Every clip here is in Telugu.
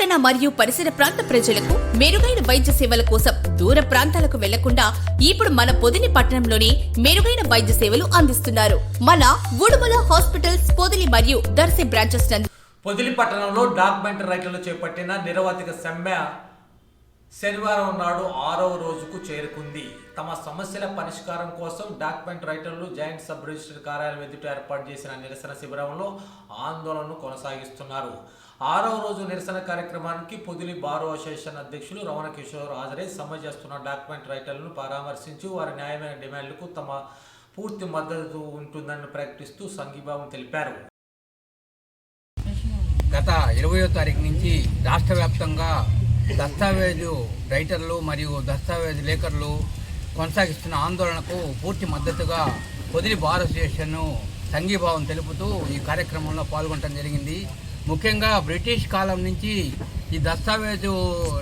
పట్టణ మరియు పరిసర ప్రాంత ప్రజలకు మెరుగైన వైద్య సేవల కోసం దూర ప్రాంతాలకు వెళ్లకుండా ఇప్పుడు మన పొదిలి పట్టణంలోని మెరుగైన వైద్య సేవలు అందిస్తున్నారు. మన ఉడుమల హాస్పిటల్స్ పొదిలి మరియు దర్శి బ్రాంచెస్ నందు. పొదిలి పట్టణంలో డాక్యుమెంట్ రైటర్లు చేపట్టిన నిరవధిక సమ్మె శనివారం నాడు 6వ రోజుకు చేరుకుంది. తమ సమస్యల పరిష్కారం కోసం డాక్యుమెంట్ రైటర్లు జాయింట్ సబ్ రిజిస్టర్ కార్యాలయం ఎదుట ఏర్పాటు చేసిన నిరసన శిబిరంలో ఆందోళనను కొనసాగిస్తున్నారు. 6వ రోజు నిరసన కార్యక్రమానికి పొదిలి బారో అసోసియేషన్ అధ్యక్షులు రమణ కిషోర్ హాజరై సమ్మె చేస్తున్న డాక్యుమెంట్ రైటర్లను పరామర్శించి వారి న్యాయమైన డిమాండ్లకు తమ పూర్తి మద్దతు ఉంటుందని ప్రకటిస్తూ సంఘీభావం తెలిపారు. గత 20వ తారీఖు నుంచి రాష్ట్ర వ్యాప్తంగా దస్తావేజు రైటర్లు మరియు దస్తావేజు లేఖర్లు కొనసాగిస్తున్న ఆందోళనకు పూర్తి మద్దతుగా పొదిలి బార్ అసోసియేషన్ సంఘీభావం తెలుపుతూ ఈ కార్యక్రమంలో పాల్గొనడం జరిగింది. ముఖ్యంగా బ్రిటిష్ కాలం నుంచి ఈ దస్తావేజు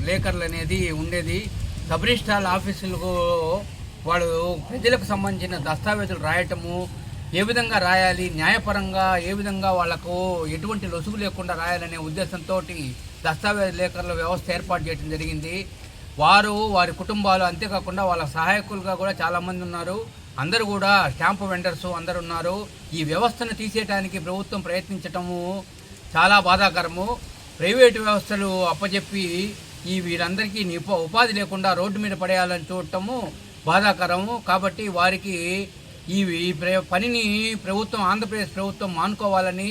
లేఖర్లు అనేది ఉండేది. సబ్ రిజిస్ట్రార్ ఆఫీసులకు వాళ్ళు ప్రజలకు సంబంధించిన దస్తావేజులు రాయటము, ఏ విధంగా రాయాలి, న్యాయపరంగా ఏ విధంగా వాళ్లకు ఎటువంటి లొసుగు లేకుండా రాయాలనే ఉద్దేశంతో దస్తావేజ్ లేఖర్ల వ్యవస్థ ఏర్పాటు చేయడం జరిగింది. వారు వారి కుటుంబాలు అంతేకాకుండా వాళ్ళ సహాయకులుగా కూడా చాలామంది ఉన్నారు. అందరూ కూడా స్టాంపు వెండర్స్ అందరూ ఉన్నారు. ఈ వ్యవస్థను తీసేయడానికి ప్రభుత్వం ప్రయత్నించటము చాలా బాధాకరము. ప్రైవేటు వ్యవస్థలు అప్పచెప్పి వీరందరికీ ఉపాధి లేకుండా రోడ్డు మీద పడేయాలని చూడటము బాధాకరము. కాబట్టి వారికి ఈ పనిని ప్రభుత్వం, ఆంధ్రప్రదేశ్ ప్రభుత్వం మానుకోవాలని,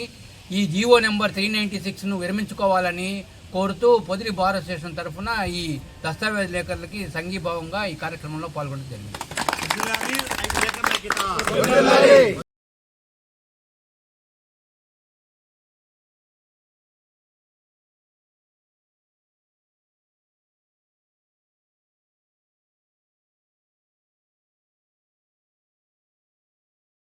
ఈ జీవో నెంబర్ 396ను విరమించుకోవాలని కోరుతూ పొదిలి బార్ అసోసియేషన్ తరఫున ఈ దస్తావేజ్ లేఖర్లకి సంఘీభావంగా ఈ కార్యక్రమంలో పాల్గొనడం జరిగింది.